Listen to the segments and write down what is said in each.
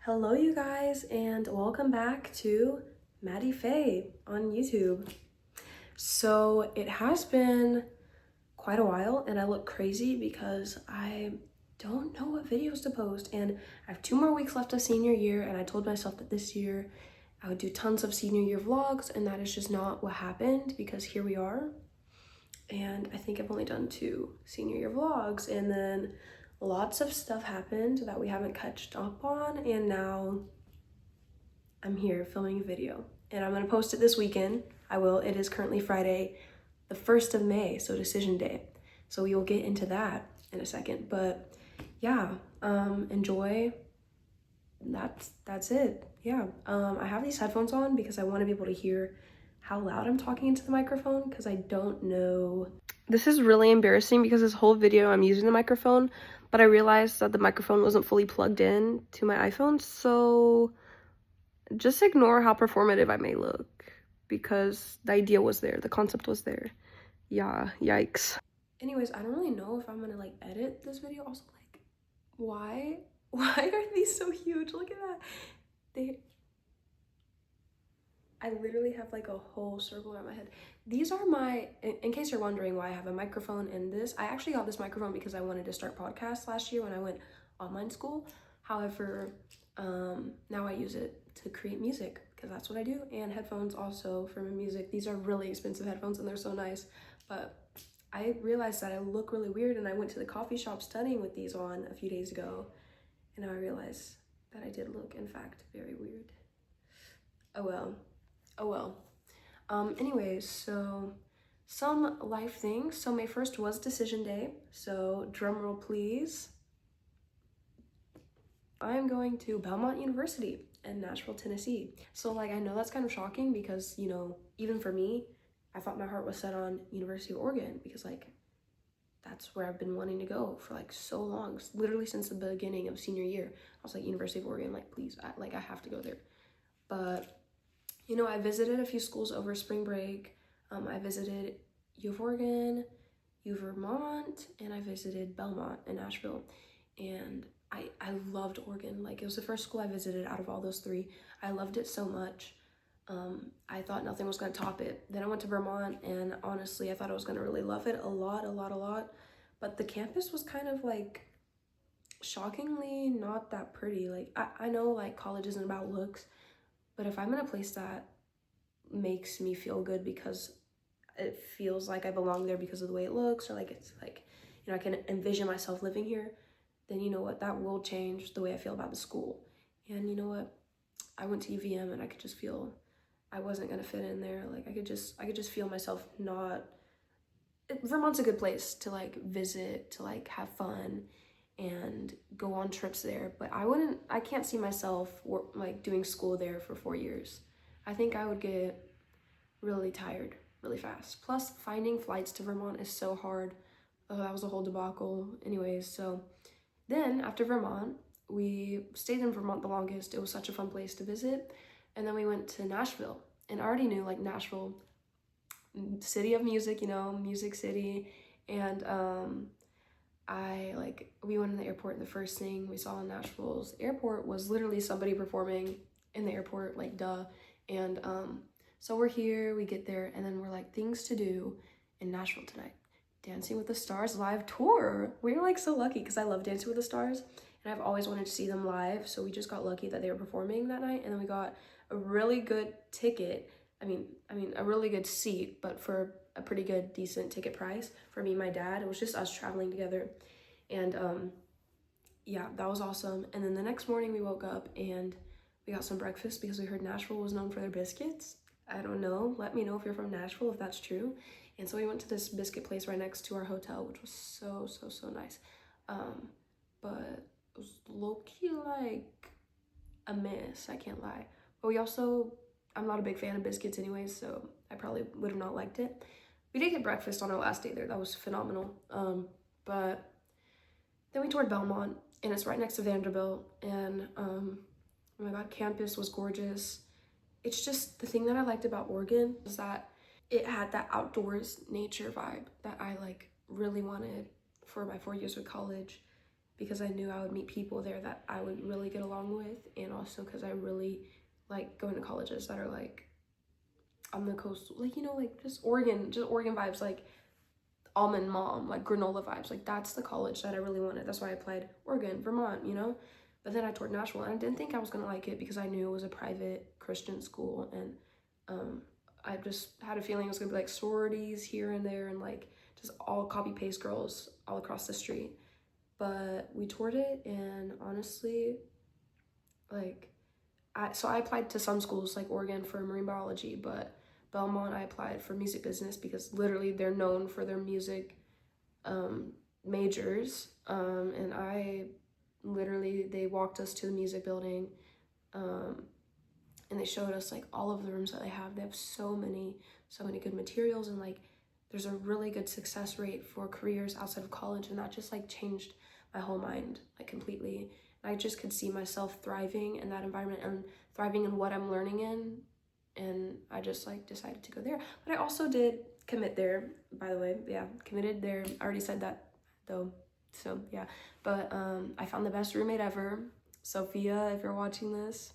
Hello, you guys, and welcome back to Maddie Faye on YouTube. So it has been quite a while, and I look crazy because I don't know what videos to post, and I have 2 more weeks left of senior year, and I told myself that this year I would do tons of senior year vlogs, and that is just not what happened because here we are. And I think I've only done 2 senior year vlogs, and then lots of stuff happened that we haven't catched up on, and now I'm here filming a video and I'm gonna post it this weekend. I will. It is currently Friday, the 1st of May, so decision day. So we will get into that in a second. But yeah, enjoy. That's it. Yeah. I have these headphones on because I want to be able to hear how loud I'm talking into the microphone because I don't know. This is really embarrassing because this whole video I'm using the microphone, but I realized that the microphone wasn't fully plugged in to my iPhone, so just ignore how performative I may look because the idea was there, the concept was there. Yeah, yikes. Anyways, I don't really know if I'm gonna like edit this video. Also, like, why are these so huge? Look at that. I literally have like a whole circle around my head. These are my, in case you're wondering why I have a microphone in this, I actually got this microphone because I wanted to start podcasts last year when I went online school. However, now I use it to create music because that's what I do, and headphones also for my music. These are really expensive headphones and they're so nice, but I realized that I look really weird, and I went to the coffee shop studying with these on a few days ago, and now I realized that I did look, in fact, very weird. Oh well. Oh well. Anyways, so some life things. So May 1st was decision day, so drum roll please. I'm going to Belmont University in Nashville, Tennessee. So like, I know that's kind of shocking because, you know, even for me, I thought my heart was set on University of Oregon because like, that's where I've been wanting to go for like so long, literally since the beginning of senior year. I was like, University of Oregon, like please, I have to go there. But you know, I visited a few schools over spring break. I visited U of Oregon, U Vermont, and I visited Belmont in Nashville. And I loved Oregon. Like, it was the first school I visited out of all those 3. I loved it so much. I thought nothing was gonna top it. Then I went to Vermont, and honestly, I thought I was gonna really love it a lot. But the campus was kind of like shockingly not that pretty. Like, I know like college isn't about looks, but if I'm in a place that makes me feel good because it feels like I belong there because of the way it looks, or like it's like, you know, I can envision myself living here, then you know what, that will change the way I feel about the school. And you know what, I went to UVM and I could just feel I wasn't gonna fit in there. Like, I could just feel myself not. Vermont's a good place to like visit, to like have fun and go on trips there, but I can't see myself like doing school there for 4 years. I think I would get really tired really fast. Plus, finding flights to Vermont is so hard. Oh, that was a whole debacle. Anyways, so then after Vermont, we stayed in Vermont the longest. It was such a fun place to visit. And then we went to Nashville, and I already knew like Nashville, city of music, you know, music city. And we went in the airport, and the first thing we saw in Nashville's airport was literally somebody performing in the airport, like duh. And so we're here, we get there, and then we're like, things to do in Nashville tonight. Dancing with the Stars live tour. We were like so lucky because I love Dancing with the Stars and I've always wanted to see them live. So we just got lucky that they were performing that night, and then we got a really good ticket. I mean, a really good seat, but for a pretty good, decent ticket price for me and my dad. It was just us traveling together. And yeah, that was awesome. And then the next morning we woke up and we got some breakfast because we heard Nashville was known for their biscuits. I don't know. Let me know if you're from Nashville, if that's true. And so we went to this biscuit place right next to our hotel, which was so nice. But it was low-key like a miss, I can't lie. But I'm not a big fan of biscuits anyways, so I probably would have not liked it. We did get breakfast on our last day there. That was phenomenal. But then we toured Belmont, and it's right next to Vanderbilt. And oh my God, campus was gorgeous. It's just the thing that I liked about Oregon is that it had that outdoors nature vibe that I like really wanted for my 4 years of college. because I knew I would meet people there that I would really get along with, and also because I really like going to colleges that are like on the coast, like, you know, like just Oregon vibes, like almond mom, like granola vibes. Like that's the college that I really wanted. That's why I applied Oregon, Vermont, you know. But then I toured Nashville, and I didn't think I was gonna like it because I knew it was a private Christian school, and I just had a feeling it was gonna be like sororities here and there, and like just all copy paste girls all across the street. But we toured it, and honestly, like I applied to some schools like Oregon for marine biology, but Belmont I applied for music business because literally they're known for their music majors. And I literally, they walked us to the music building, and they showed us like all of the rooms that they have. They have so many good materials, and like there's a really good success rate for careers outside of college, and that just like changed my whole mind like completely. I just could see myself thriving in that environment and thriving in what I'm learning in. And I just like decided to go there. But I also did commit there, by the way. Yeah, committed there. I already said that though. So yeah. But I found the best roommate ever. Sophia, if you're watching this,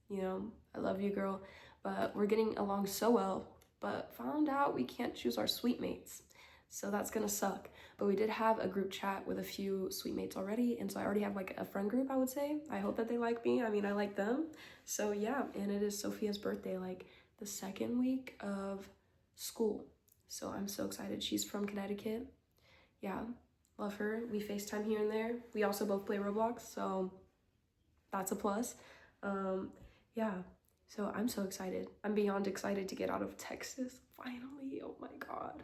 you know, I love you, girl. But we're getting along so well. But found out we can't choose our suite mates. So that's gonna suck. But we did have a group chat with a few suite mates already, and so I already have like a friend group, I would say. I hope that they like me. I mean, I like them. So yeah, and it is Sophia's birthday, like the second week of school. So I'm so excited. She's from Connecticut. Yeah, love her. We FaceTime here and there. We also both play Roblox, so that's a plus. Yeah, so I'm so excited. I'm beyond excited to get out of Texas, finally. Oh my God.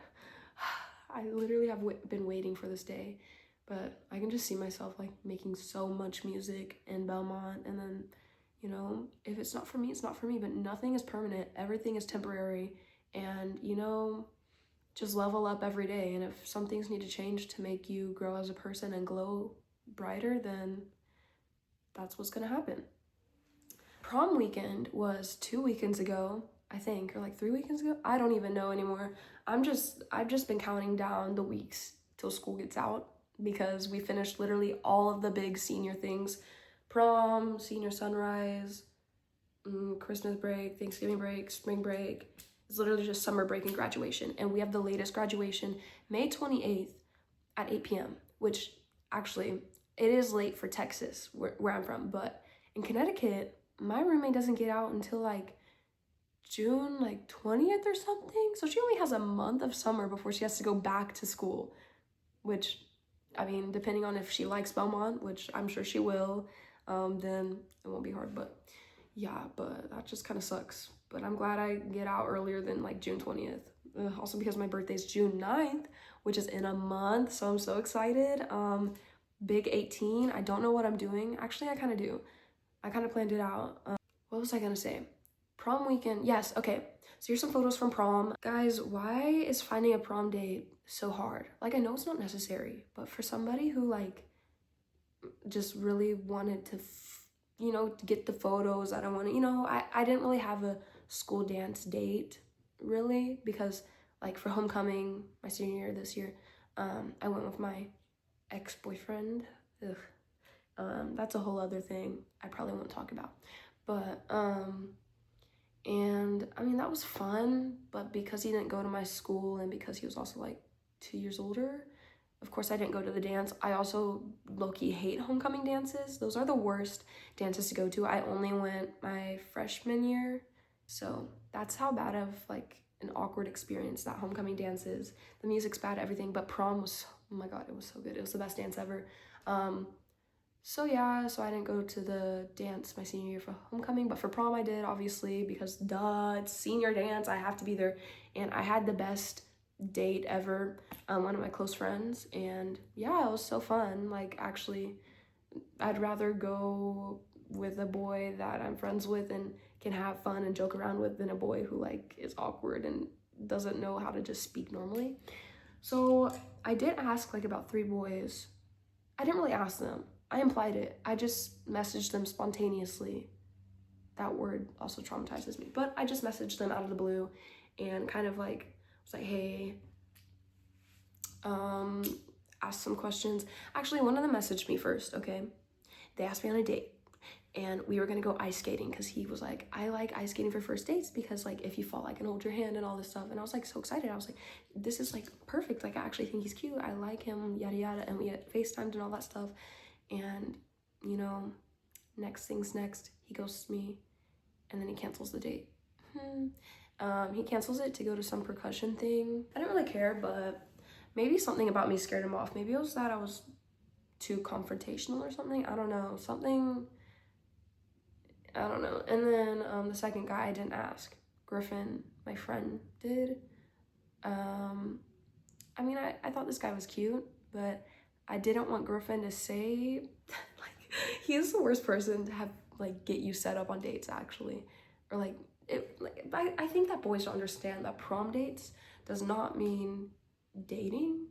I literally have been waiting for this day, but I can just see myself like making so much music in Belmont, and then, you know, if it's not for me, it's not for me, but nothing is permanent. Everything is temporary, and, you know, just level up every day. And if some things need to change to make you grow as a person and glow brighter, then that's what's gonna happen. Prom weekend was 2 weekends ago, I think, or like 3 weekends ago. I don't even know anymore. I've just been counting down the weeks till school gets out, because we finished literally all of the big senior things: prom, senior sunrise, Christmas break, Thanksgiving break, spring break. It's literally just summer break and graduation. And we have the latest graduation, May 28th at 8 p.m., which actually it is late for Texas, where I'm from, but in Connecticut, my roommate doesn't get out until like June like 20th or something. So she only has a month of summer before she has to go back to school, which, I mean, depending on if she likes Belmont, which I'm sure she will, then it won't be hard. But yeah, but that just kind of sucks. But I'm glad I get out earlier than like June 20th. Also because my birthday's June 9th, which is in a month. So I'm so excited. Big 18. I don't know what I'm doing. Actually, I kind of do. I kind of planned it out. What was I gonna say? Prom weekend. Yes, okay. So here's some photos from prom. Guys, why is finding a prom date so hard? Like, I know it's not necessary, but for somebody who like just really wanted to, you know, get the photos, I don't want to, you know, I didn't really have a school dance date, really, because like for homecoming, my senior year this year, I went with my ex-boyfriend. Ugh. That's a whole other thing I probably won't talk about. But, and I mean, that was fun, but because he didn't go to my school and because he was also like 2 years older, of course I didn't go to the dance. I also low-key hate homecoming dances. Those are the worst dances to go to. I only went my freshman year, so that's how bad of like an awkward experience that homecoming dance is. The music's bad, everything, but prom was, oh my God, it was so good. It was the best dance ever. So yeah, so I didn't go to the dance my senior year for homecoming, but for prom I did, obviously, because duh, it's senior dance, I have to be there. And I had the best date ever, one of my close friends, and yeah, it was so fun. Like, actually, I'd rather go with a boy that I'm friends with and can have fun and joke around with than a boy who like is awkward and doesn't know how to just speak normally. So I did ask like about 3 boys. I didn't really ask them. I implied it. I just messaged them spontaneously. That word also traumatizes me. But I just messaged them out of the blue and kind of like was like, hey, asked some questions. Actually, one of them messaged me first, okay? They asked me on a date. And we were gonna go ice skating because he was like, I like ice skating for first dates because like if you fall, I can hold your hand and all this stuff. And I was like so excited. I was like, this is like perfect. Like I actually think he's cute. I like him, yada yada. And we had FaceTimed and all that stuff. And you know, next thing's next, he ghosts me and then he cancels the date. He cancels it to go to some percussion thing. I didn't really care, but maybe something about me scared him off. Maybe it was that I was too confrontational or something. I don't know. I don't know. And then the second guy I didn't ask. Griffin, my friend, did. I mean, I thought this guy was cute, but I didn't want Griffin to say, like, he's the worst person to have, like, get you set up on dates, actually. Or, like, I think that boys don't understand that prom dates does not mean dating.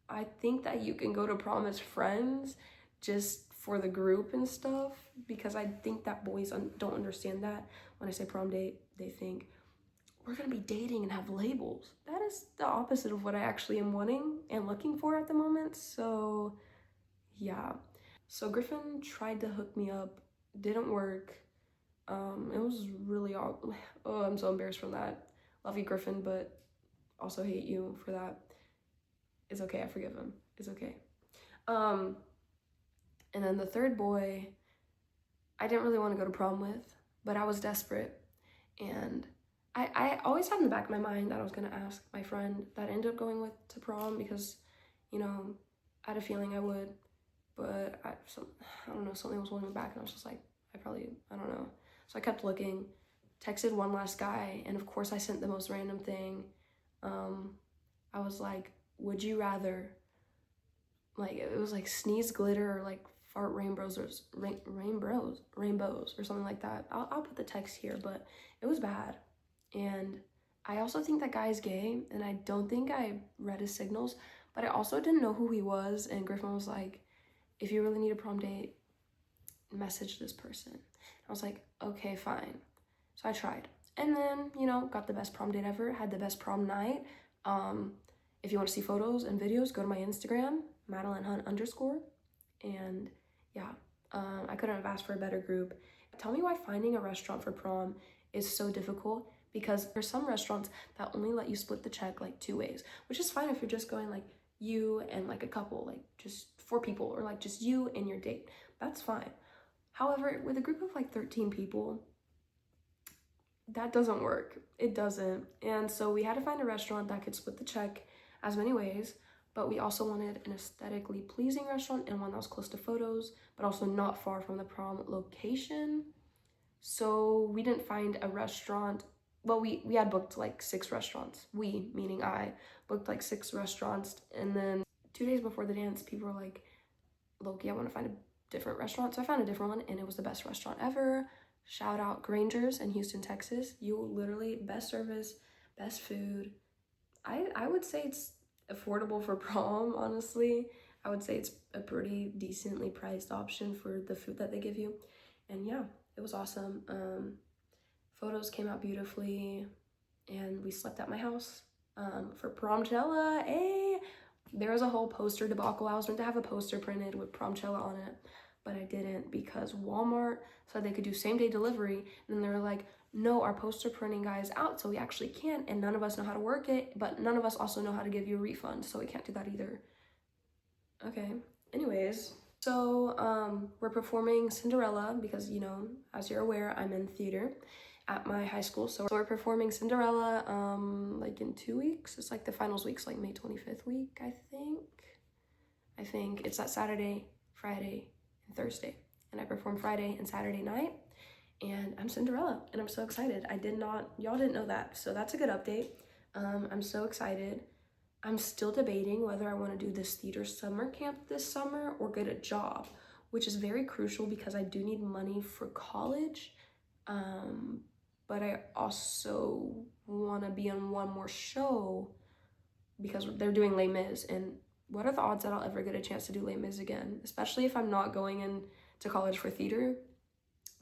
I think that you can go to prom as friends just for the group and stuff, because I think that boys don't understand that. When I say prom date, they think we're gonna be dating and have labels. That is the opposite of what I actually am wanting and looking for at the moment. So yeah, so Griffin tried to hook me up, didn't work. It was really oh, I'm so embarrassed from that. Love you, Griffin, but also hate you for that. It's okay, I forgive him. It's okay. And then the third boy, I didn't really want to go to prom with, but I was desperate. And I always had in the back of my mind that I was going to ask my friend that ended up going with to prom because, you know, I had a feeling I would. But I don't know, something was holding me back and I was just like, I don't know. So I kept looking, texted one last guy, and of course I sent the most random thing. I was like, would you rather, like, it was like sneeze glitter or like fart rainbows or rainbows or something like that. I'll put the text here, but it was bad. And I also think that guy's gay, and I don't think I read his signals, but I also didn't know who he was. And Griffin was like, if you really need a prom date, message this person. I was like, okay, fine. So I tried, and then, you know, got the best prom date ever, had the best prom night. If you want to see photos and videos, go to my Instagram, MadelineHunt_. And yeah, I couldn't have asked for a better group. Tell me why finding a restaurant for prom is so difficult, because there's some restaurants that only let you split the check like 2 ways, which is fine if you're just going like you and like a couple, like just 4 people, or like just you and your date. That's fine. However, with a group of like 13 people, that doesn't work. It doesn't. And so we had to find a restaurant that could split the check as many ways, but we also wanted an aesthetically pleasing restaurant and one that was close to photos, but also not far from the prom location. So we didn't find a restaurant. Well, we had booked like 6 restaurants. We, meaning I, booked like 6 restaurants. And then 2 days before the dance, people were like, Loki, I want to find a different restaurant. So I found a different one, and it was the best restaurant ever. Shout out Granger's in Houston, Texas. You literally, best service, best food. I would say it's affordable for prom, honestly. I would say it's a pretty decently priced option for the food that they give you. And yeah, it was awesome. Photos came out beautifully, and we slept at my house for Promchella. Hey, there was a whole poster debacle. I was meant to have a poster printed with Promchella on it, but I didn't because Walmart said they could do same-day delivery, and then they were like, no, our poster printing guy is out, so we actually can't, and none of us know how to work it, but none of us also know how to give you a refund, so we can't do that either. Okay, anyways, so we're performing Cinderella because, you know, as you're aware, I'm in theater at my high school. So we're performing Cinderella like in 2 weeks. It's like the finals week's like May 25th week, I think. It's that Saturday, Friday, and Thursday. And I perform Friday and Saturday night. And I'm Cinderella, and I'm so excited. Y'all didn't know that, so that's a good update. I'm so excited. I'm still debating whether I want to do this theater summer camp this summer or get a job, which is very crucial because I do need money for college. But I also want to be on one more show because they're doing Les Mis, and what are the odds that I'll ever get a chance to do Les Mis again, especially if I'm not going into college for theater?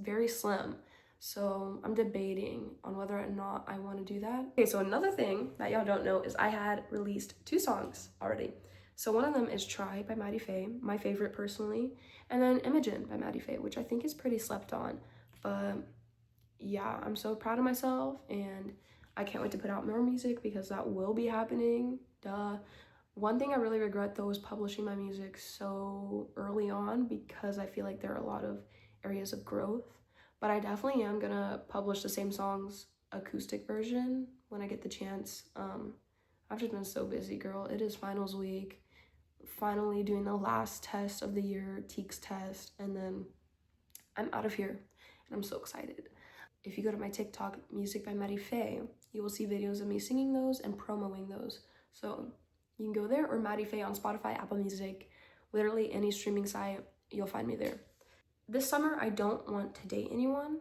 Very slim. So I'm debating on whether or not I want to do that. Okay, so another thing that y'all don't know is I had released 2 songs already. So one of them is Try by Maddie Faye, my favorite personally, and then Imogen by Maddie Faye, which I think is pretty slept on. But yeah, I'm so proud of myself, and I can't wait to put out more music because that will be happening. Duh. One thing I really regret though is publishing my music so early on, because I feel like there are a lot of areas of growth. But I definitely am gonna publish the same songs acoustic version when I get the chance. I've just been so busy, girl. It is finals week. Finally doing the last test of the year, Teaks test, and then I'm out of here, and I'm so excited. If you go to my TikTok, Music by Maddie Faye, you will see videos of me singing those and promoting those. So you can go there, or Maddie Faye on Spotify, Apple Music, literally any streaming site, you'll find me there. This summer, I don't want to date anyone.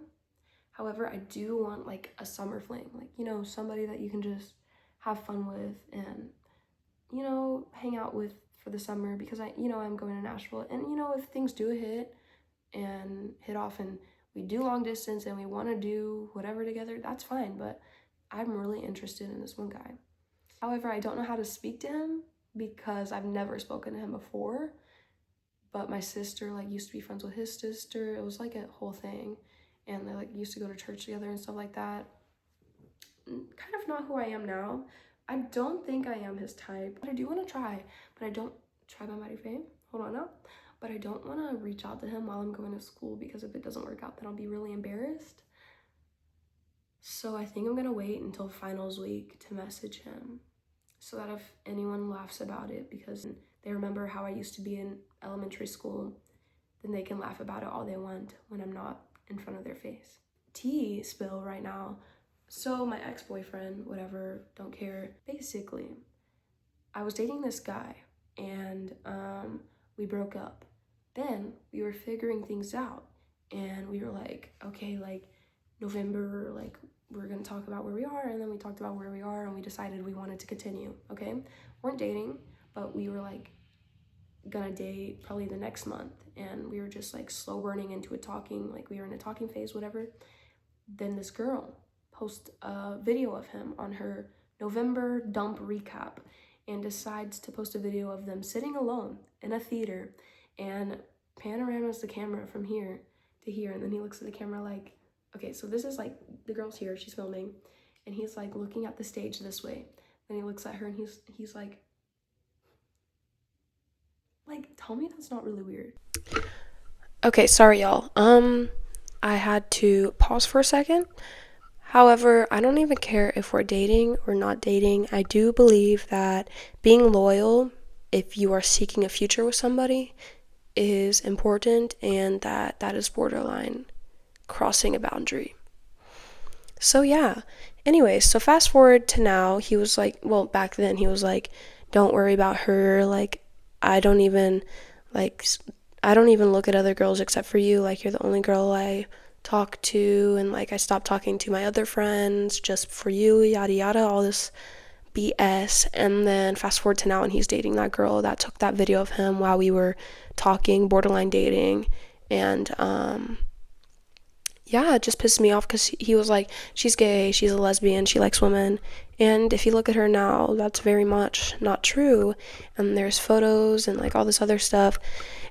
However, I do want like a summer fling, like, you know, somebody that you can just have fun with and, you know, hang out with for the summer, because I'm going to Nashville, and, if things do hit off and we do long distance and we want to do whatever together, that's fine. But I'm really interested in this one guy. However, I don't know how to speak to him because I've never spoken to him before. But my sister used to be friends with his sister. It was like a whole thing, and they used to go to church together and stuff like that. Kind of not who I am now. I don't think I am his type, but I do want to try. But I don't try by Maddie Faye. Hold on now. But I don't want to reach out to him while I'm going to school, because if it doesn't work out, then I'll be really embarrassed. So I think I'm going to wait until finals week to message him, so that if anyone laughs about it because they remember how I used to be in elementary school, then they can laugh about it all they want when I'm not in front of their face. Tea spill right now. So my ex-boyfriend, whatever, don't care. Basically, I was dating this guy, and we broke up. Then we were figuring things out, and we were like, okay, November, we're gonna talk about where we are. And then we talked about where we are, and we decided we wanted to continue. Okay, weren't dating, but we were gonna date probably the next month, and we were just slow burning into it, talking, we were in a talking phase, whatever. Then this girl posts a video of him on her November dump recap, and decides to post a video of them sitting alone in a theater, and panoramas the camera from here to here, and then he looks at the camera okay, so this is the girl's here, she's filming, and he's looking at the stage this way. Then he looks at her, and he's like, tell me that's not really weird. Okay, sorry y'all. I had to pause for a second. However, I don't even care if we're dating or not dating. I do believe that being loyal, if you are seeking a future with somebody, is important, and that is borderline crossing a boundary. So yeah. Anyways, so fast forward to now, he was back then he was don't worry about her. I don't even look at other girls except for you. You're the only girl I talk to, and I stopped talking to my other friends just for you, yada yada, all this BS. And then fast forward to now, and he's dating that girl that took that video of him while we were talking, borderline dating. And yeah, it just pissed me off, because he was she's gay, she's a lesbian, she likes women. And if you look at her now, that's very much not true. And there's photos and all this other stuff.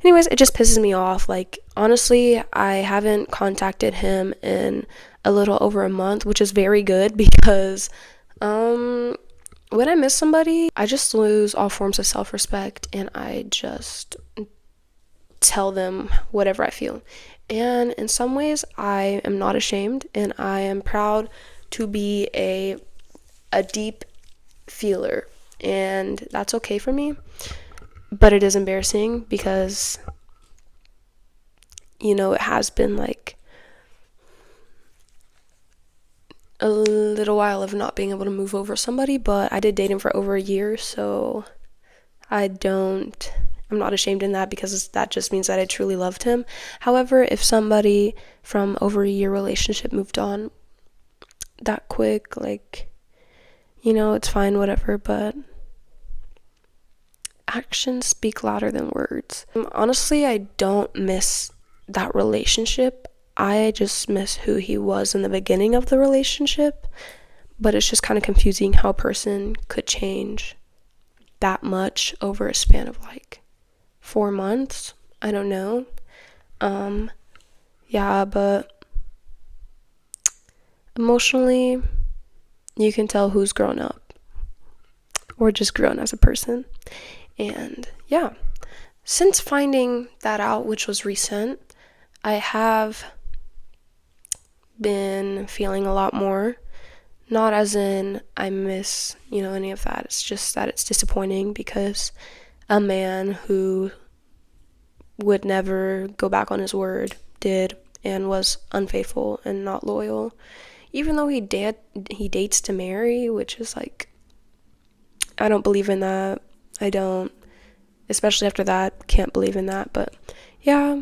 Anyways, it just pisses me off. Honestly, I haven't contacted him in a little over a month, which is very good, because when I miss somebody, I just lose all forms of self-respect, and I just tell them whatever I feel. And in some ways, I am not ashamed, and I am proud to be a deep feeler, and that's okay for me. But it is embarrassing, because it has been a little while of not being able to move over somebody, but I did date him for over a year, so I'm not ashamed in that, because that just means that I truly loved him. However, if somebody from over a year relationship moved on that quick, it's fine, whatever, but actions speak louder than words. Honestly, I don't miss that relationship. I just miss who he was in the beginning of the relationship, but it's just kind of confusing how a person could change that much over a span of like 4 months. I don't know. Yeah, but emotionally, you can tell who's grown up or just grown as a person. And yeah, since finding that out, which was recent, I have been feeling a lot more. Not as in I miss, any of that. It's just that it's disappointing because a man who would never go back on his word did and was unfaithful and not loyal. Even though he dates to marry, which is like, I don't believe in that. I don't, especially after that, can't believe in that. But yeah,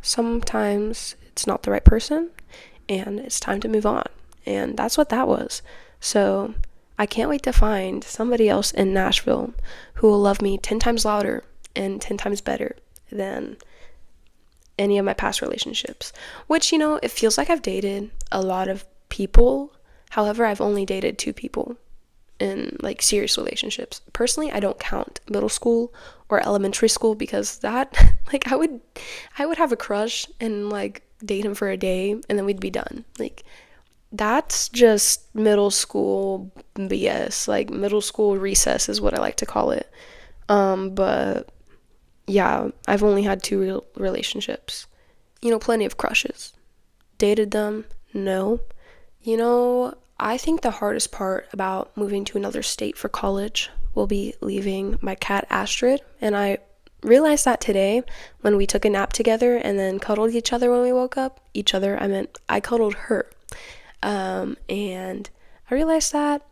sometimes it's not the right person and it's time to move on. And that's what that was. So I can't wait to find somebody else in Nashville who will love me 10 times louder and 10 times better than any of my past relationships. Which, it feels like I've dated a lot of people. However, I've only dated 2 people in like serious relationships. Personally, I don't count middle school or elementary school because that like I would have a crush and like date him for a day and then we'd be done. Like that's just middle school BS. Like middle school recess is what I like to call it. But yeah, I've only had 2 real relationships. Plenty of crushes. Dated them? No. I think the hardest part about moving to another state for college will be leaving my cat Astrid. And I realized that today when we took a nap together and then cuddled each other when we woke up. I cuddled her. And I realized that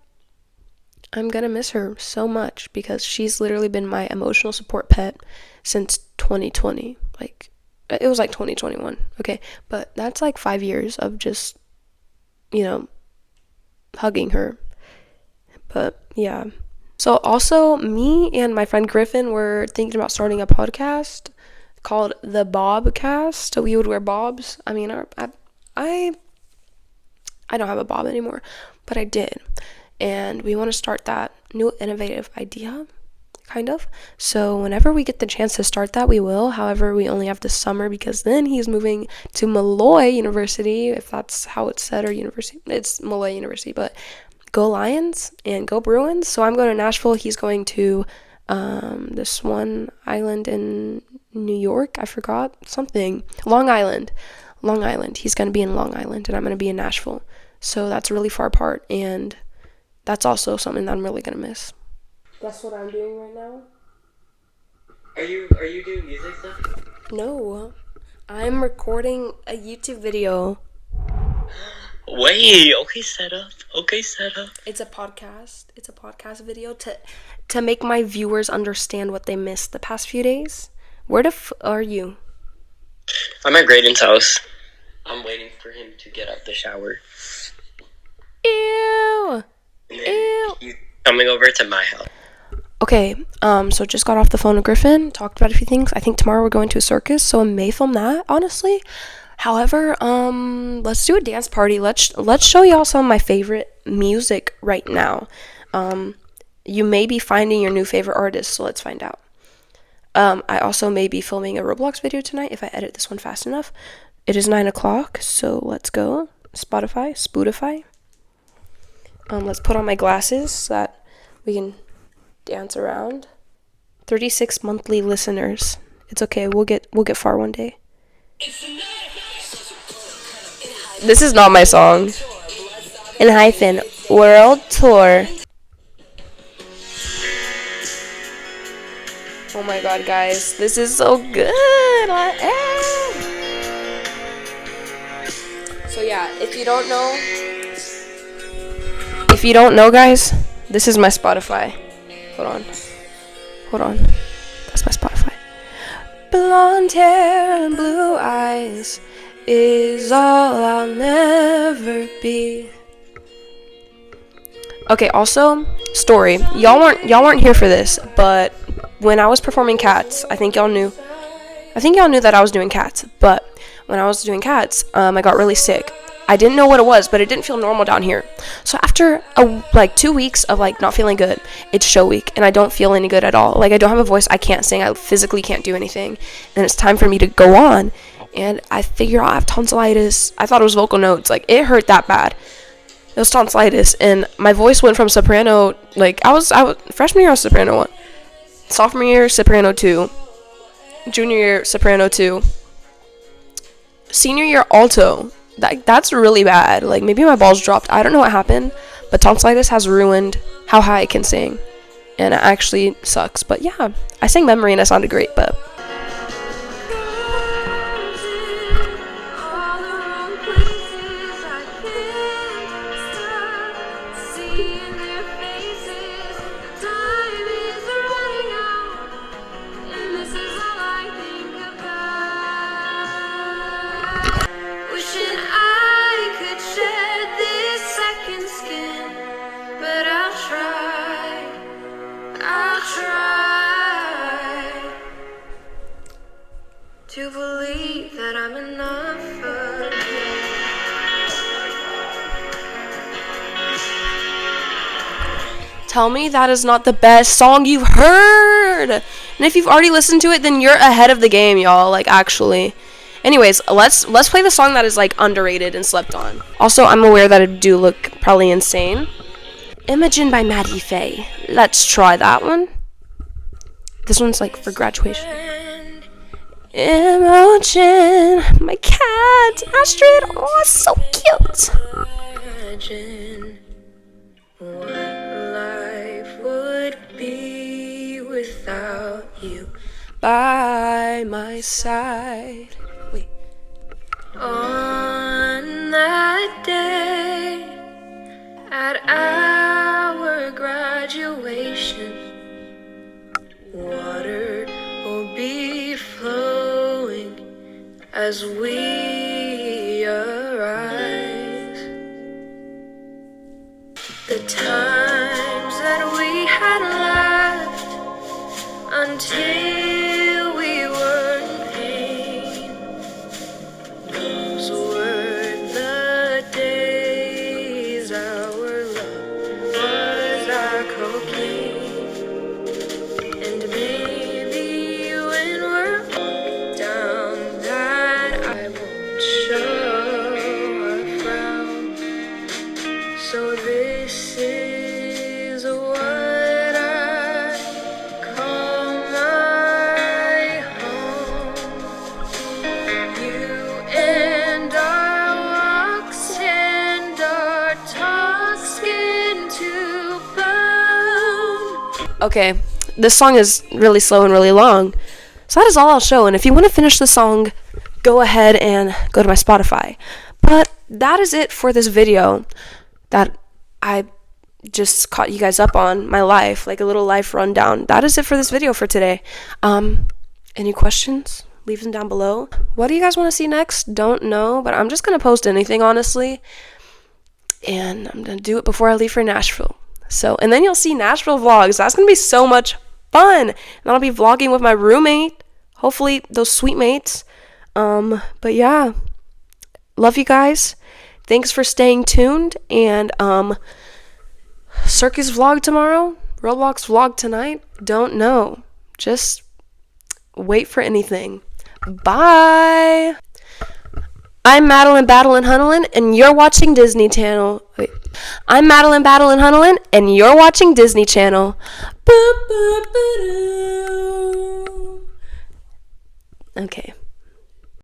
I'm gonna miss her so much because she's literally been my emotional support pet since 2020. Like, it was like 2021, okay? But that's like 5 years of just, hugging her. But yeah. So also, me and my friend Griffin were thinking about starting a podcast called The Bobcast. So we would wear bobs. I mean, I don't have a bob anymore, but I did. And we want to start that new innovative idea, kind of. So whenever we get the chance to start that, we will. However, we only have this summer because then he's moving to Malloy University, if that's how it's said, or university. It's Malloy University, but go Lions and go Bruins. So I'm going to Nashville. He's going to this one island in New York. I forgot something. Long Island. He's going to be in Long Island and I'm going to be in Nashville. So that's really far apart, and that's also something that I'm really going to miss. That's what I'm doing right now. Are you doing music stuff? No. I'm recording a YouTube video. Wait, okay, set up. It's a podcast video to make my viewers understand what they missed the past few days. Where are you? I'm at Graydon's house. I'm waiting for him to get out the shower. Ew. He's coming over to my house. Okay, so just got off the phone with Griffin, talked about a few things. I think tomorrow we're going to a circus, so I may film that, honestly. However, let's do a dance party. Let's show y'all some of my favorite music right now. You may be finding your new favorite artist, so let's find out. I also may be filming a Roblox video tonight if I edit this one fast enough. It is 9 o'clock, so let's go. Spotify. Let's put on my glasses so that we can dance around. 36 monthly listeners. It's okay. We'll get far one day. This is not my song. ENHYPEN World Tour. Oh my god, guys. This is so good. So yeah, if you don't know, guys, this is my Spotify. Hold on. That's my Spotify. Blonde hair and blue eyes is all I'll never be. Okay, also, story. Y'all weren't here for this, but when I was performing Cats, I think y'all knew that I was doing Cats, but when I was doing Cats, I got really sick. I didn't know what it was, but it didn't feel normal down here. So after 2 weeks of like not feeling good, it's show week and I don't feel any good at all. Like I don't have a voice, I can't sing, I physically can't do anything, and it's time for me to go on. And I figure out I have tonsillitis. I thought it was vocal notes. Like it hurt that bad. It was tonsillitis, and my voice went from soprano. Like I was freshman year I was soprano 1, sophomore year soprano 2, junior year soprano 2, senior year alto. That's really bad. Like maybe my balls dropped. I don't know what happened, but tonsillitis has ruined how high I can sing, and it actually sucks. But yeah, I sang Memory and I sounded great, but. To believe that I'm enough for you. Tell me that is not the best song you've heard. And if you've already listened to it, then you're ahead of the game, y'all. Like actually. Anyways, let's play the song that is like underrated and slept on. Also, I'm aware that I do look probably insane. Imogen by Maddie Faye. Let's try that one. This one's like for graduation. Imogen, my cat, Astrid, oh, so cute. Imagine what life would be without you by my side. Wait. On that day at our graduation, water will be flowing as we arise. The times that we had laughed until we were in pain, those were the days our love was our cocaine. And maybe when we're down that I won't show a frown. So this is what I call my home. You and our walks and our talks into bone. Okay, this song is really slow and really long. So that is all I'll show. And if you want to finish the song, go ahead and go to my Spotify. But that is it for this video that I just caught you guys up on my life, like a little life rundown. That is it for this video for today. Any questions? Leave them down below. What do you guys want to see next? Don't know, but I'm just going to post anything, honestly. And I'm going to do it before I leave for Nashville. So, and then you'll see Nashville vlogs. That's going to be so much fun. And I'll be vlogging with my roommate. Hopefully, those sweet mates. But yeah. Love you guys. Thanks for staying tuned. And, Circus vlog tomorrow. Roblox vlog tonight. Don't know. Just wait for anything. Bye. I'm Madeline Battle and Hunnelin, and you're watching Disney Channel. Wait. I'm Madeline Battle and Hunnelin, and you're watching Disney Channel. Okay.